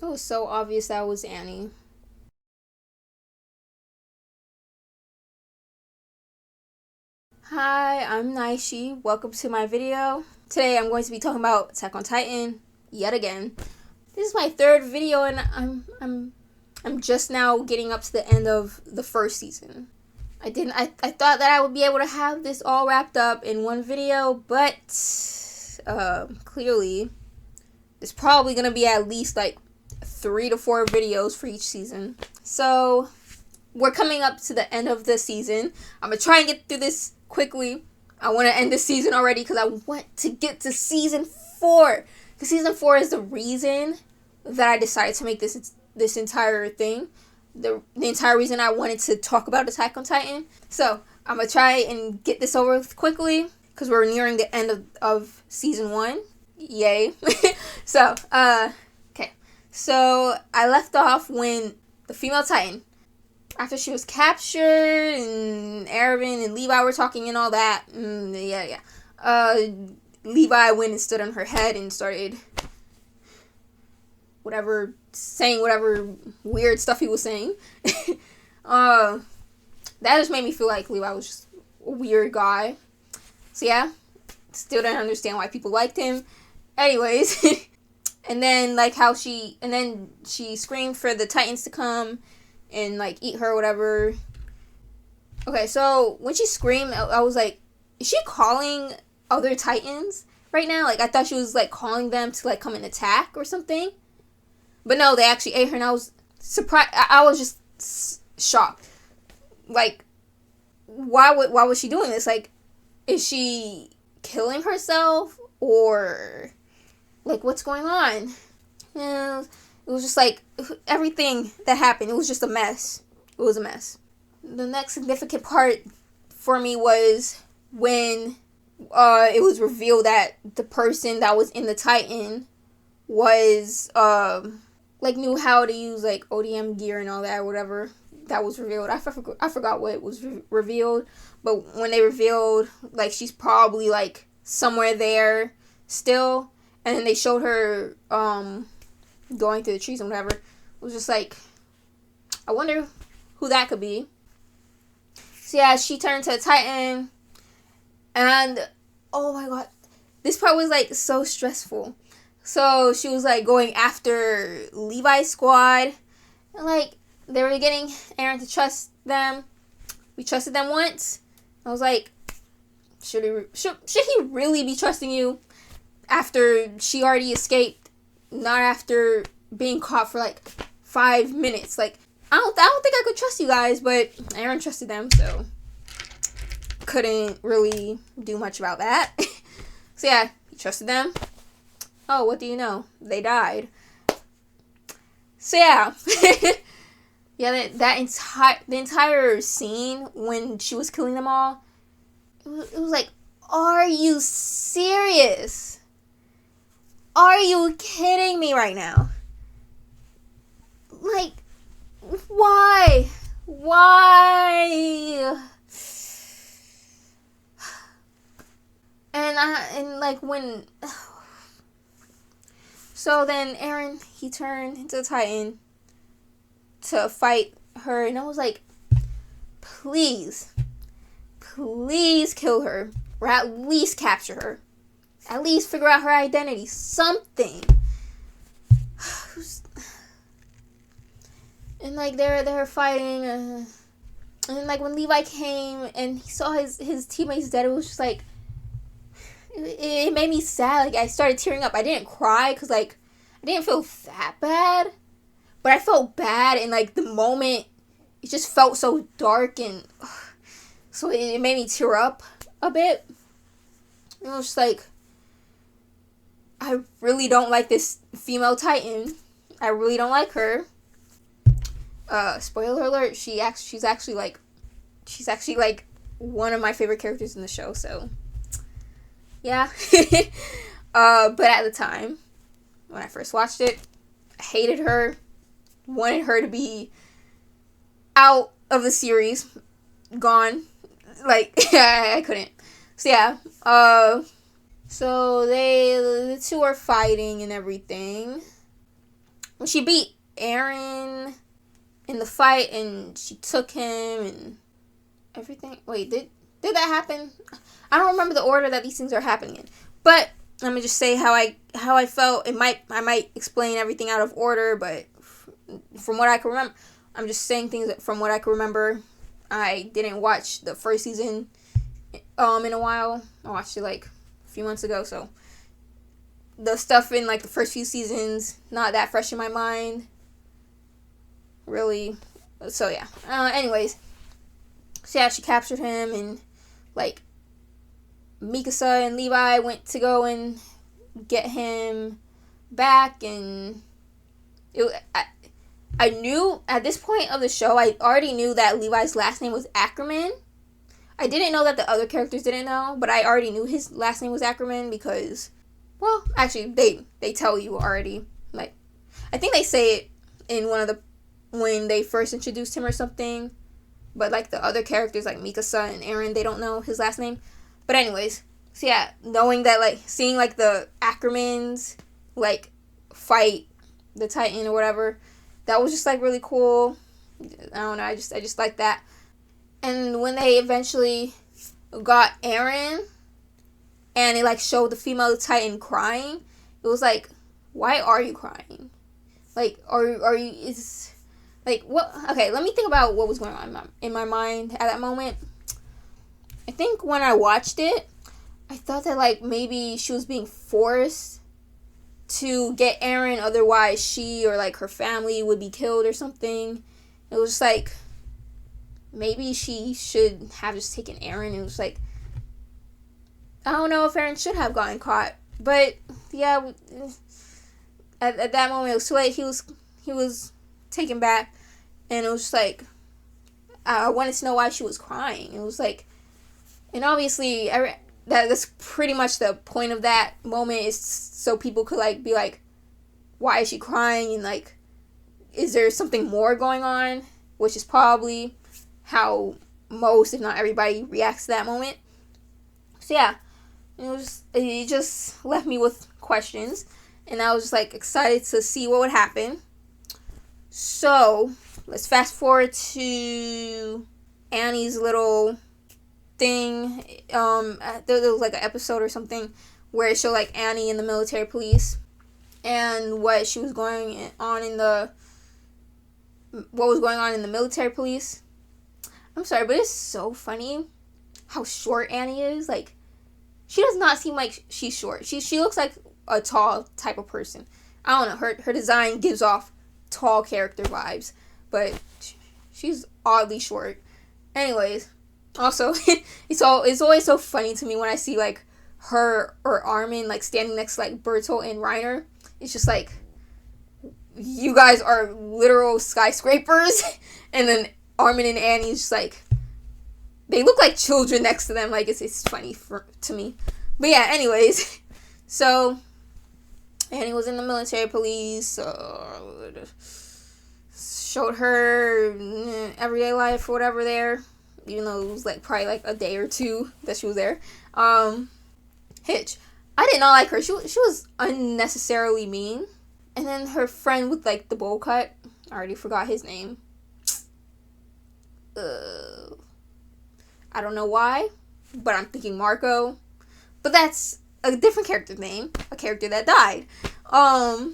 It was so obvious that was Annie. Hi, I'm Naishi. Welcome to my video. Today I'm going to be talking about Attack on Titan yet again. This is my third video and I'm just now getting up to the end of the first season. I thought that I would be able to have this all wrapped up in one video, but clearly there's probably gonna be at least like 3 to 4 videos for each season. So we're coming up to the end of the season. I'm gonna try and get through this quickly. I want to end the season already because I want to get to season 4. Because season 4 is the reason that I decided to make this entire thing. The entire reason I wanted to talk about Attack on Titan. So I'm gonna try and get this over with quickly because we're nearing the end of season 1. Yay. So okay, so I left off when the female Titan, after she was captured and Aaron and Levi were talking and all that, Levi went and stood on her head and started saying whatever weird stuff he was saying. That just made me feel like Levi was just a weird guy. So yeah, still don't understand why people liked him. Anyways, and then she screamed for the Titans to come and like eat her or whatever. Okay, so when she screamed, I was like, is she calling other Titans right now? Like I thought she was like calling them to like come and attack or something. But no, they actually ate her, and I was surprised. I was just shocked. Like, why was she doing this? Like, is she killing herself or like what's going on? Yeah, it was just like everything that happened. It was just a mess. It was a mess. The next significant part for me was when it was revealed that the person that was in the Titan was like knew how to use like ODM gear and all that, whatever that was revealed. I forgot what was revealed, but when they revealed like she's probably like somewhere there still, and then they showed her going through the trees and whatever. It was just like, I wonder who that could be. So yeah, she turned to a Titan, and oh my god, this part was like so stressful. So she was like going after Levi's squad, and like they were getting Aaron to trust them. We trusted them once. I was like, should he really be trusting you after she already escaped? Not after being caught for like 5 minutes. Like I don't think I could trust you guys, but Aaron trusted them, so couldn't really do much about that. So yeah, he trusted them. Oh, what do you know? They died. So yeah, yeah, the entire scene when she was killing them all, it was like, are you serious? Are you kidding me right now? Like, why? And like when. So then Aaron, he turned into a Titan to fight her, and I was like, please kill her, or at least capture her, at least figure out her identity, something. And like they're fighting, and then like when Levi came and he saw his teammates dead, it was just like, it made me sad. Like I started tearing up. I didn't cry because like I didn't feel that bad, but I felt bad, and like the moment it just felt so dark, and so it made me tear up a bit. It was just like, I really don't like this female Titan. I really don't like her. Spoiler alert, she's actually like one of my favorite characters in the show, so yeah. But at the time, when I first watched it, I hated her, wanted her to be out of the series, gone. Like, I couldn't. So yeah, so the two are fighting and everything. when she beat Aaron in the fight and she took him and everything. Wait, did that happen? I don't remember the order that these things are happening in. But let me just say how I felt. I might explain everything out of order, but from what I can remember, I'm just saying things from what I can remember. I didn't watch the first season in a while. I watched it like a few months ago, so the stuff in like the first few seasons not that fresh in my mind, really. So yeah. Anyways, so yeah, she captured him, and like Mikasa and Levi went to go and get him back, and I knew at this point of the show, I already knew that Levi's last name was Ackerman. I didn't know that the other characters didn't know, but I already knew his last name was Ackerman because, well, actually, they tell you already. Like, I think they say it in when they first introduced him or something, but like the other characters like Mikasa and Aaron, they don't know his last name. But anyways, so yeah, knowing that, like, seeing like the Ackermans like fight the Titan or whatever, that was just like really cool. I don't know, I just like that. And when they eventually got Aaron and it like showed the female Titan crying, it was like, why are you crying? Like, are you is like what? Okay, let me think about what was going on in my mind at that moment. I think when I watched it, I thought that like maybe she was being forced to get Aaron, otherwise she or like her family would be killed or something. It was just like maybe she should have just taken Aaron. It was like, I don't know if Aaron should have gotten caught, but yeah, at that moment it was too late. He was taken back, and it was just like I wanted to know why she was crying. It was like, and obviously that's pretty much the point of that moment, is so people could like be like, why is she crying, and like, is there something more going on, which is probably how most, if not everybody, reacts to that moment. So yeah, it just left me with questions, and I was just like excited to see what would happen. So let's fast forward to Annie's little thing. There was like an episode or something where it showed like Annie in the military police and what was going on in the military police. I'm sorry, but it's so funny how short Annie is. Like, she does not seem like she's short. She looks like a tall type of person. I don't know. Her design gives off tall character vibes, but she's oddly short. Anyways, also it's always so funny to me when I see like her or Armin like standing next to like Bertolt and Reiner. It's just like, you guys are literal skyscrapers, and then Armin and Annie is just like, they look like children next to them. Like, it's funny to me. But yeah, anyways, so Annie was in the military police. Showed her everyday life or whatever there, even though it was like probably like a day or two that she was there. Hitch, I did not like her. She was unnecessarily mean. And then her friend with like the bowl cut, I already forgot his name. I don't know why, but I'm thinking Marco. But that's a different character's name, a character that died. I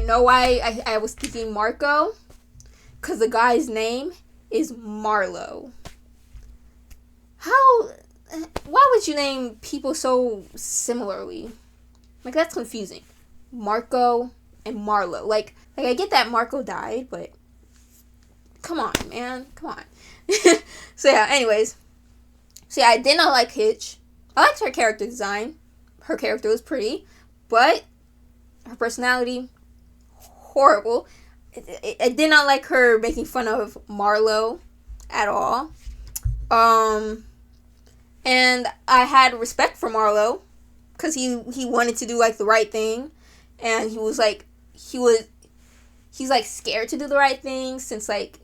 know why I was thinking Marco, because the guy's name is Marlo. Why would you name people so similarly? Like, that's confusing. Marco and Marlo. Like I get that Marco died, but come on, man. Come on. So yeah, anyways. So yeah, I did not like Hitch. I liked her character design. Her character was pretty, but her personality, horrible. I did not like her making fun of Marlo at all. And I had respect for Marlo, because he wanted to do like the right thing, and he's like scared to do the right thing, since like,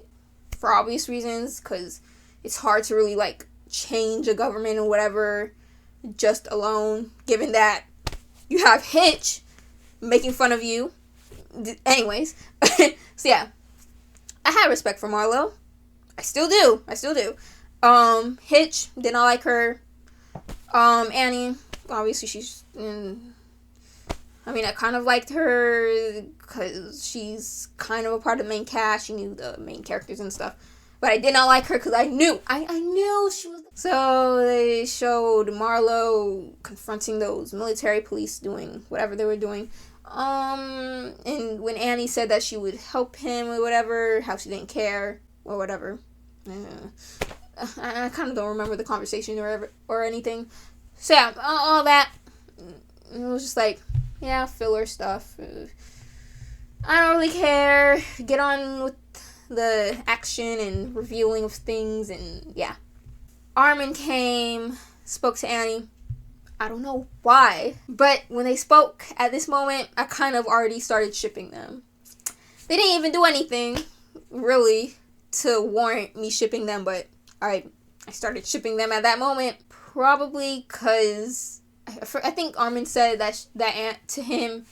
for obvious reasons, because it's hard to really like change a government or whatever just alone, given that you have Hitch, making fun of you. Anyways, so yeah, I had respect for Marlo. I still do. Hitch, did not like her. Annie, obviously she's I kind of liked her because she's kind of a part of the main cast. She knew the main characters and stuff. But I did not like her because I knew she was. So they showed Marlo confronting those military police doing whatever they were doing. And when Annie said that she would help him or whatever, how she didn't care or whatever. I kind of don't remember the conversation or anything. So yeah, all that. It was just like, yeah, filler stuff. I don't really care. Get on with the action and revealing of things, and yeah. Armin came, spoke to Annie. I don't know why, but when they spoke at this moment, I kind of already started shipping them. They didn't even do anything, really, to warrant me shipping them, but I started shipping them at that moment, probably because I think Armin said that to him,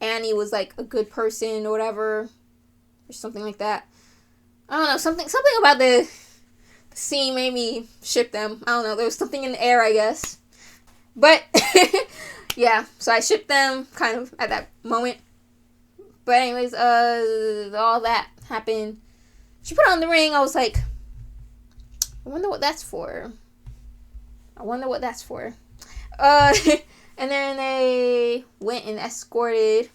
Annie was like a good person or whatever, or something like that. I don't know, something about the scene made me ship them. I don't know, there was something in the air, I guess. But, yeah, so I shipped them kind of at that moment. But anyways, all that happened. She put on the ring, I was like, I wonder what that's for. And then they went and escorted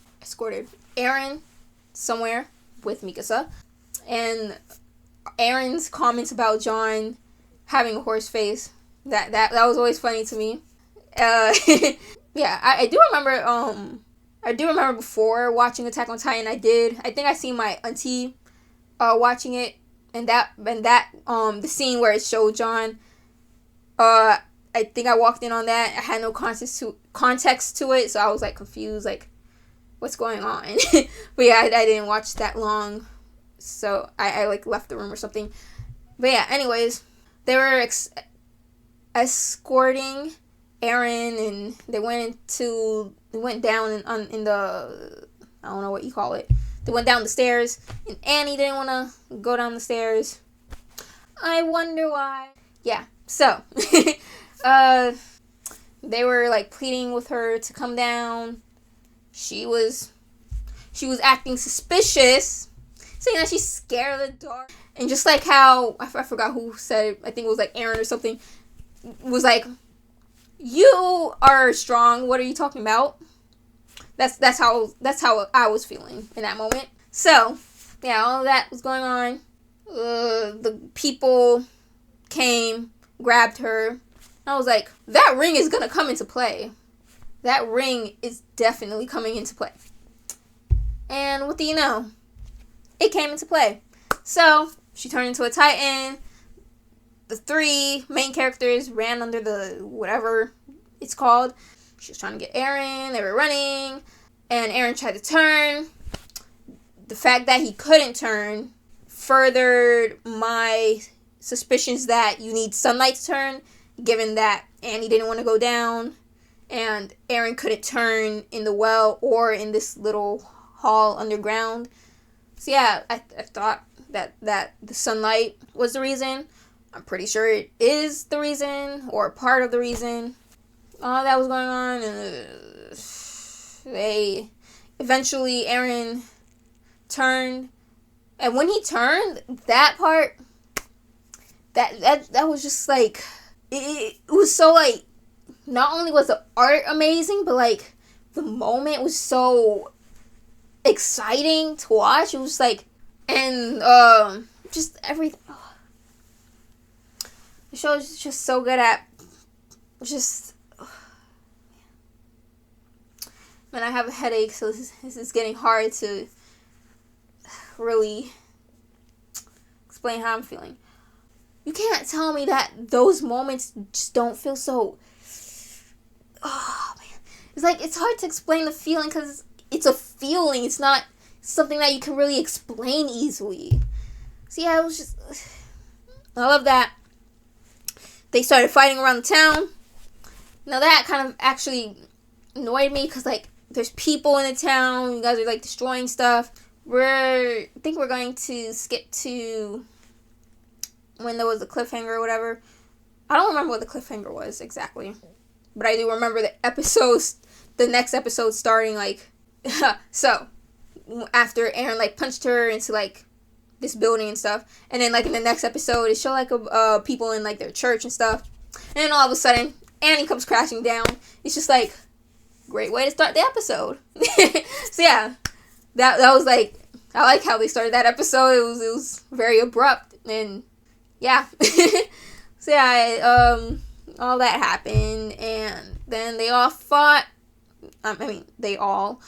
Aaron somewhere with Mikasa. And Aaron's comments about John having a horse face, that was always funny to me. Yeah, I do remember before watching Attack on Titan, I think I seen my auntie watching it, and that the scene where it showed John, I think I walked in on that. I had no context to it, so I was like confused, like what's going on. But yeah, I didn't watch that long, so I like left the room or something. But yeah, anyways, they were escorting Aaron, and they went down in the, I don't know what you call it. They went down the stairs, and Annie didn't want to go down the stairs. I wonder why. Yeah, so they were like pleading with her to come down. She was acting suspicious, saying that she's scared of the dark. And just like how I forgot who said it, I think it was like Aaron or something, was like, you are strong, what are you talking about? That's how I was feeling in that moment. So yeah, all of that was going on. The people came, grabbed her. I was like, that ring is gonna come into play. That ring is definitely coming into play. And what do you know? It came into play. So she turned into a Titan. The three main characters ran under the whatever it's called. She was trying to get Aaron. They were running, and Aaron tried to turn. The fact that he couldn't turn furthered my suspicions that you need sunlight to turn, given that Annie didn't want to go down, and Aaron couldn't turn in the well or in this little hall underground. So yeah, I thought that the sunlight was the reason. I'm pretty sure it is the reason, or part of the reason. All that was going on, and eventually Aaron turned, and when he turned, that part, that was just like, it was so like, not only was the art amazing, but like the moment was so exciting to watch. It was like, and just everything. The show is just so good at just. Man, I have a headache, so this is getting hard to really explain how I'm feeling. You can't tell me that those moments just don't feel so. Oh man, it's like it's hard to explain the feeling because it's a feeling. It's not something that you can really explain easily. So yeah, it was just. I love that. They started fighting around the town. Now that kind of actually annoyed me because like there's people in the town. You guys are like destroying stuff. I think we're going to skip to when there was a cliffhanger or whatever. I don't remember what the cliffhanger was exactly, but I do remember the next episode starting like, so after Aaron like punched her into like this building and stuff, and then like in the next episode it showed like people in like their church and stuff, and then all of a sudden Annie comes crashing down. It's just like, great way to start the episode. So yeah, that was like, I like how they started that episode. It was very abrupt, and yeah. So yeah, all that happened, and then they all fought. They all,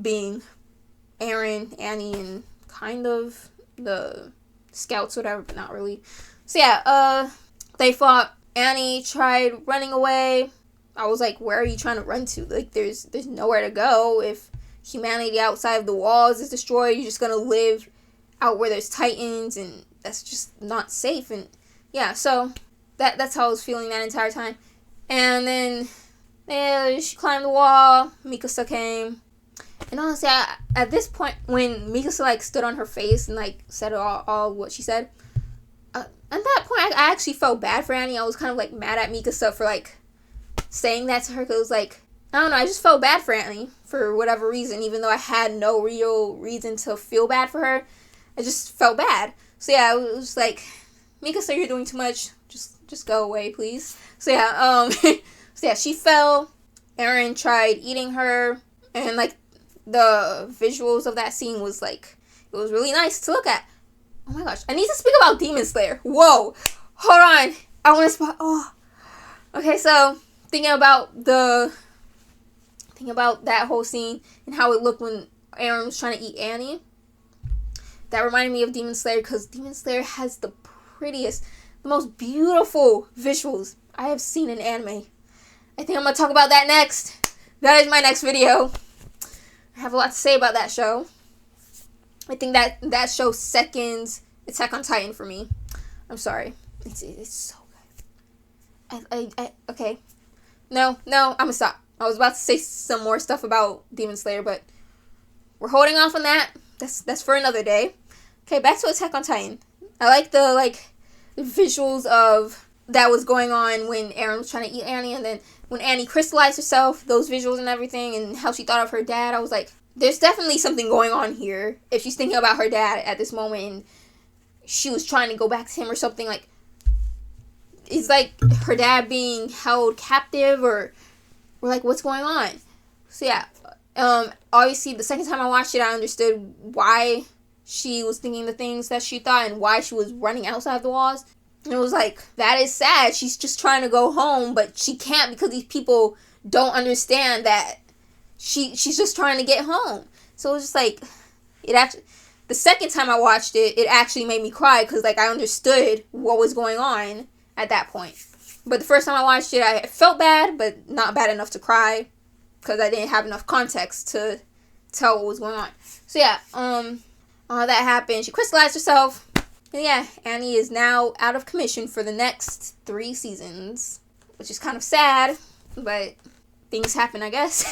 being Aaron, Annie, and kind of the scouts, whatever, but not really. So yeah, they fought. Annie tried running away. I was like, where are you trying to run to? Like, there's nowhere to go. If humanity outside of the walls is destroyed, you're just gonna live out where there's titans, and that's just not safe. And yeah, so that's how I was feeling that entire time. And then she climbed the wall. Mikasa came, and honestly, at this point, when Mikasa like stood on her face and like said all what she said, at that point, I actually felt bad for Annie. I was kind of like mad at Mikasa for like saying that to her, because it was like, I don't know, I just felt bad for Annie for whatever reason, even though I had no real reason to feel bad for her. I just felt bad. So yeah, it was like, Mikasa, you're doing too much. Just go away, please. So yeah, she fell. Aaron tried eating her, and like the visuals of that scene was like, it was really nice to look at. Oh my gosh, I need to speak about Demon Slayer. Whoa, hold on, I want to spot. Oh, okay, so thinking about that whole scene and how it looked when Aaron was trying to eat Annie, that reminded me of Demon Slayer, because Demon Slayer has the prettiest, the most beautiful visuals I have seen in anime. I think I'm going to talk about that next. That is my next video. I have a lot to say about that show. I think that show seconds Attack on Titan for me. I'm sorry. It's so good. Okay. No, I'm gonna stop. I was about to say some more stuff about Demon Slayer, but we're holding off on that. That's for another day. Okay, back to Attack on Titan. I like the visuals of that was going on when Aaron was trying to eat Annie, and then when Annie crystallized herself, those visuals and everything, and how she thought of her dad. I was like, there's definitely something going on here if she's thinking about her dad at this moment and she was trying to go back to him or something. Like, it's like her dad being held captive, or like, what's going on? So yeah, obviously the second time I watched it, I understood why she was thinking the things that she thought and why she was running outside the walls. And it was like, that is sad. She's just trying to go home, but she can't because these people don't understand that she's just trying to get home. So it was just like, the second time I watched it, it actually made me cry, because like I understood what was going on at that point. But the first time I watched it, I felt bad, but not bad enough to cry, because I didn't have enough context to tell what was going on. So yeah, all that happened. She crystallized herself. And yeah, Annie is now out of commission for the next 3 seasons, which is kind of sad, but things happen, I guess.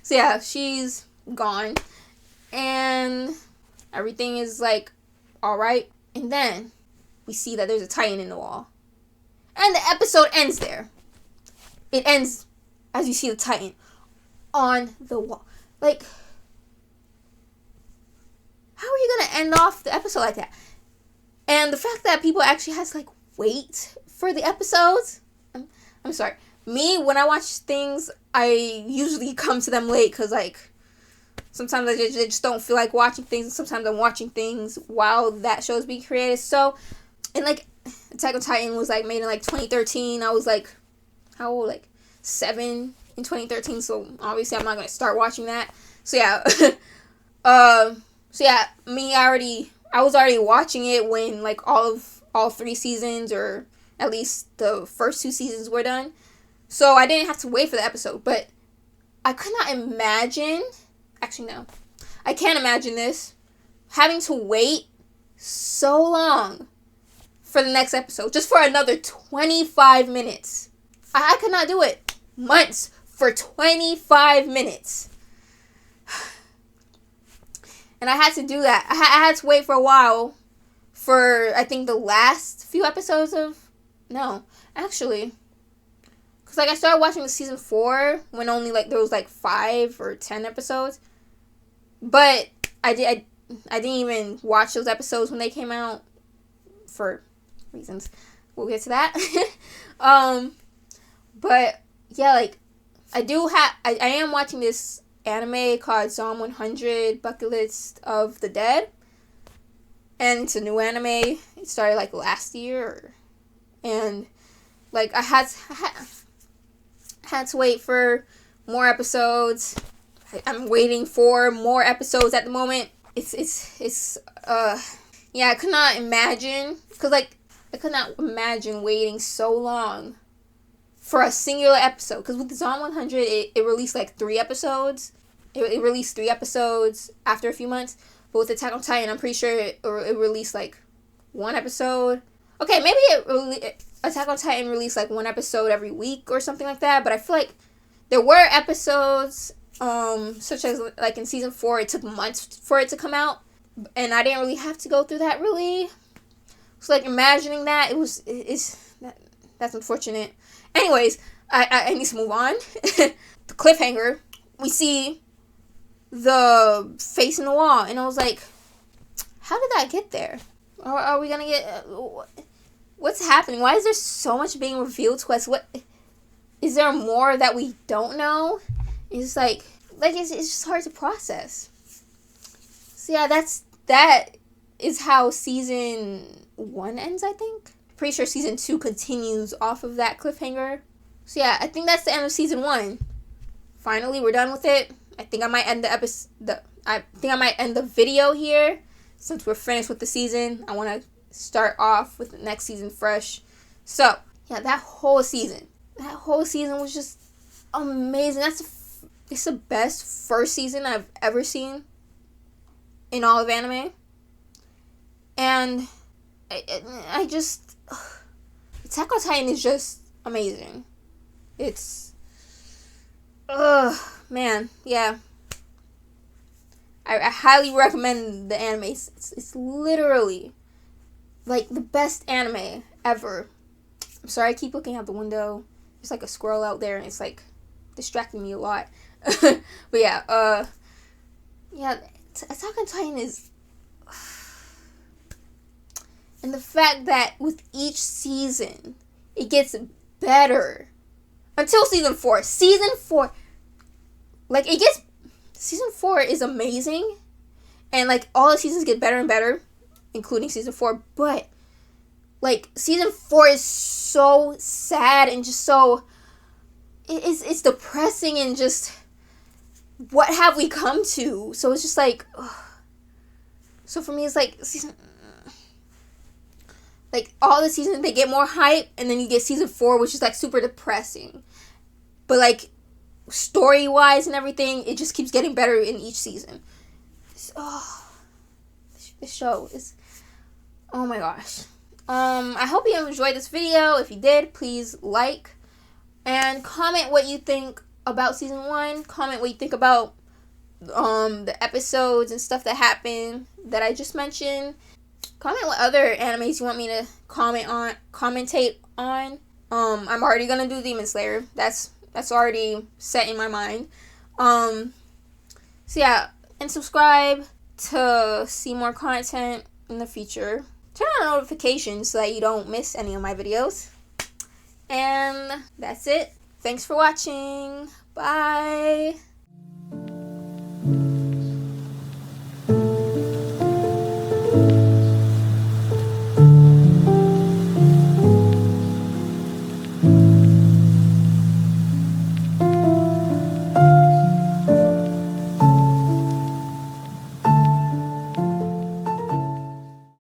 So yeah, she's gone, and everything is like alright. And then we see that there's a Titan in the wall, and the episode ends there. It ends as you see the Titan on the wall. Like, how are you gonna end off the episode like that? And the fact that people actually has to like wait for the episodes. I'm sorry. Me, when I watch things, I usually come to them late, because like sometimes I just don't feel like watching things, and sometimes I'm watching things while that show is being created. So, and like Attack on Titan was like made in like 2013. I was like, how old? Like 7 in 2013. So obviously I'm not gonna start watching that. So yeah, I was already watching it when like all 3 seasons, or at least the first 2 seasons, were done. So I didn't have to wait for the episode. But I could not imagine, actually no, I can't imagine this, having to wait so long for the next episode, just for another 25 minutes. I could not do it. Months for 25 minutes. And I had to do that. I had to wait for a while for, I think, the last few episodes of... No, actually. Because, like, I started watching the season 4 when only, like, there was, like, 5 or 10 episodes. But I didn't even watch those episodes when they came out for reasons. We'll get to that. But, yeah, like, I am watching this anime called Zom 100 Bucket List of the Dead. And it's a new anime. It started, like, last year. And, like, I had to wait for more episodes. I'm waiting for more episodes at the moment. Yeah, I could not imagine. Because, like, I could not imagine waiting so long for a singular episode. Because with the Zom 100, it released, like, 3 episodes. It released 3 episodes after a few months. But with Attack on Titan, I'm pretty sure it released, like, 1 episode. Okay, maybe Attack on Titan released, like, 1 episode every week or something like that. But I feel like there were episodes, such as, like, in season 4, it took months for it to come out. And I didn't really have to go through that, really. So, like, imagining that, that's unfortunate. Anyways, I need to move on. The cliffhanger, we see the face in the wall, and I was like, how did that get there? Are we gonna get... what's happening? Why is there so much being revealed to us? What is there more that we don't know? It's like it's just hard to process. So yeah, that is how season 1 ends, I think. Pretty sure season 2 continues off of that cliffhanger. So yeah, I think that's the end of season 1. Finally, we're done with it. I think I might end the video here. Since we're finished with the season, I want to start off with the next season fresh. So, yeah, that whole season was just amazing. It's the best first season I've ever seen in all of anime. And I just... Attack on Titan is just amazing. It's... man, yeah. I highly recommend the anime. It's literally, like, the best anime ever. I'm sorry, I keep looking out the window. There's, like, a squirrel out there, and it's, like, distracting me a lot. But, yeah, Attack on Titan is... And the fact that with each season, it gets better. Until season 4. Season 4... Like, it gets... Season 4 is amazing. And, like, all the seasons get better and better. Including season 4. But, like, season 4 is so sad and just so... It's depressing and just... What have we come to? So it's just like... Ugh. So for me, it's like... Like, all the seasons, they get more hype. And then you get season 4, which is, like, super depressing. But, like... Story-wise and everything, it just keeps getting better in each season. This show is... Oh my gosh. I hope you enjoyed this video. If you did, please like. And comment what you think about season 1. Comment what you think about the episodes and stuff that happened that I just mentioned. Comment what other animes you want me to commentate on. I'm already gonna do Demon Slayer. That's already set in my mind. So yeah, and subscribe to see more content in the future. Turn on notifications so that you don't miss any of my videos. And that's it. Thanks for watching. Bye.